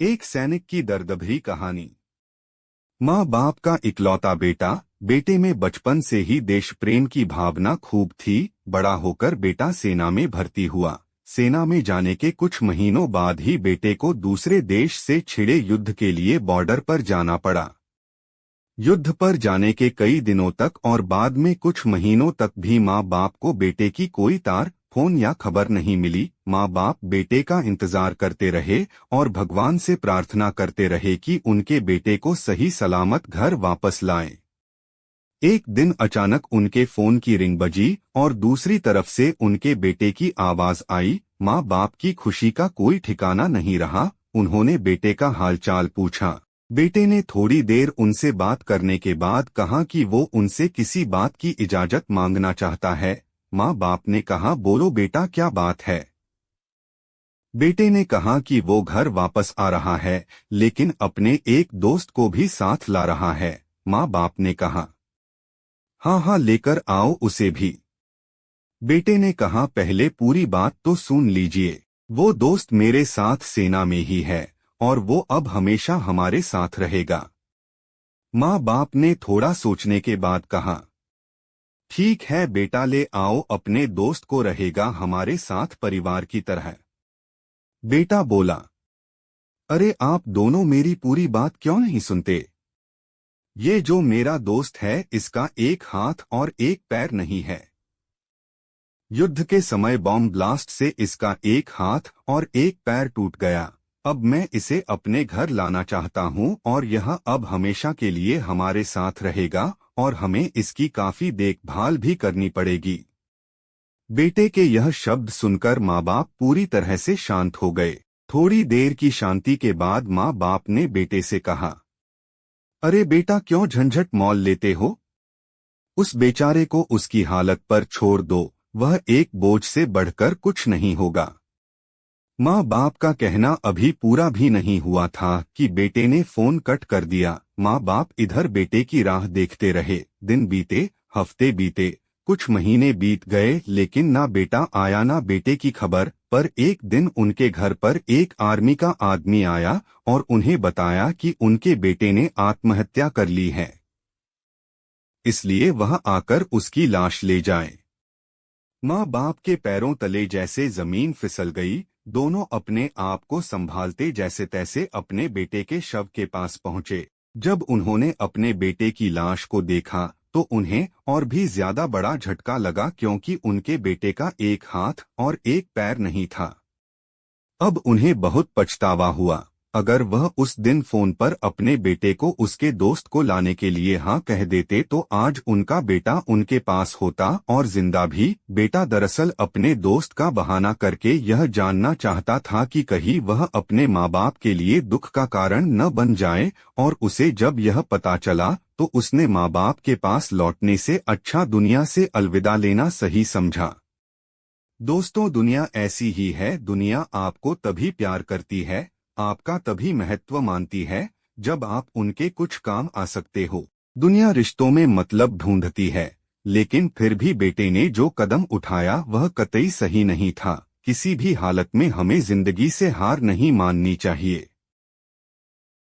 एक सैनिक की दर्दभरी कहानी। माँ बाप का इकलौता बेटा। बेटे में बचपन से ही देश प्रेम की भावना खूब थी। बड़ा होकर बेटा सेना में भर्ती हुआ। सेना में जाने के कुछ महीनों बाद ही बेटे को दूसरे देश से छिड़े युद्ध के लिए बॉर्डर पर जाना पड़ा। युद्ध पर जाने के कई दिनों तक और बाद में कुछ महीनों तक भी माँ बाप को बेटे की कोई तार फोन या खबर नहीं मिली। माँ बाप बेटे का इंतजार करते रहे और भगवान से प्रार्थना करते रहे कि उनके बेटे को सही सलामत घर वापस लाएं। एक दिन अचानक उनके फोन की रिंग बजी और दूसरी तरफ से उनके बेटे की आवाज आई। माँ बाप की खुशी का कोई ठिकाना नहीं रहा। उन्होंने बेटे का हालचाल पूछा। बेटे ने थोड़ी देर उनसे बात करने के बाद कहा कि वो उनसे किसी बात की इजाजत मांगना चाहता है। माँ बाप ने कहा, बोलो बेटा, क्या बात है। बेटे ने कहा कि वो घर वापस आ रहा है, लेकिन अपने एक दोस्त को भी साथ ला रहा है। माँ बाप ने कहा, हाँ हाँ, लेकर आओ उसे भी। बेटे ने कहा, पहले पूरी बात तो सुन लीजिए। वो दोस्त मेरे साथ सेना में ही है और वो अब हमेशा हमारे साथ रहेगा। माँ बाप ने थोड़ा सोचने के बाद कहा, ठीक है बेटा, ले आओ अपने दोस्त को, रहेगा हमारे साथ परिवार की तरह। बेटा बोला, अरे आप दोनों मेरी पूरी बात क्यों नहीं सुनते। ये जो मेरा दोस्त है इसका एक हाथ और एक पैर नहीं है। युद्ध के समय बॉम्ब ब्लास्ट से इसका एक हाथ और एक पैर टूट गया। अब मैं इसे अपने घर लाना चाहता हूँ और यह अब हमेशा के लिए हमारे साथ रहेगा और हमें इसकी काफी देखभाल भी करनी पड़ेगी। बेटे के यह शब्द सुनकर माँ बाप पूरी तरह से शांत हो गए। थोड़ी देर की शांति के बाद माँ बाप ने बेटे से कहा, अरे बेटा, क्यों झंझट मोल लेते हो। उस बेचारे को उसकी हालत पर छोड़ दो, वह एक बोझ से बढ़कर कुछ नहीं होगा। माँ बाप का कहना अभी पूरा भी नहीं हुआ था कि बेटे ने फोन कट कर दिया। माँ बाप इधर बेटे की राह देखते रहे। दिन बीते, हफ्ते बीते, कुछ महीने बीत गए, लेकिन ना बेटा आया ना बेटे की खबर। पर एक दिन उनके घर पर एक आर्मी का आदमी आया और उन्हें बताया कि उनके बेटे ने आत्महत्या कर ली है, इसलिए वह आकर उसकी लाश ले जाए। माँ बाप के पैरों तले जैसे जमीन फिसल गई। दोनों अपने आप को संभालते जैसे तैसे अपने बेटे के शव के पास पहुंचे। जब उन्होंने अपने बेटे की लाश को देखा तो उन्हें और भी ज्यादा बड़ा झटका लगा, क्योंकि उनके बेटे का एक हाथ और एक पैर नहीं था। अब उन्हें बहुत पछतावा हुआ। अगर वह उस दिन फोन पर अपने बेटे को उसके दोस्त को लाने के लिए हाँ कह देते तो आज उनका बेटा उनके पास होता और जिंदा भी। बेटा दरअसल अपने दोस्त का बहाना करके यह जानना चाहता था कि कहीं वह अपने माँ बाप के लिए दुख का कारण न बन जाए, और उसे जब यह पता चला तो उसने माँ बाप के पास लौटने से अच्छा दुनिया से अलविदा लेना सही समझा। दोस्तों, दुनिया ऐसी ही है। दुनिया आपको तभी प्यार करती है, आपका तभी महत्व मानती है जब आप उनके कुछ काम आ सकते हो। दुनिया रिश्तों में मतलब ढूंढती है, लेकिन फिर भी बेटे ने जो कदम उठाया वह कतई सही नहीं था। किसी भी हालत में हमें जिंदगी से हार नहीं माननी चाहिए।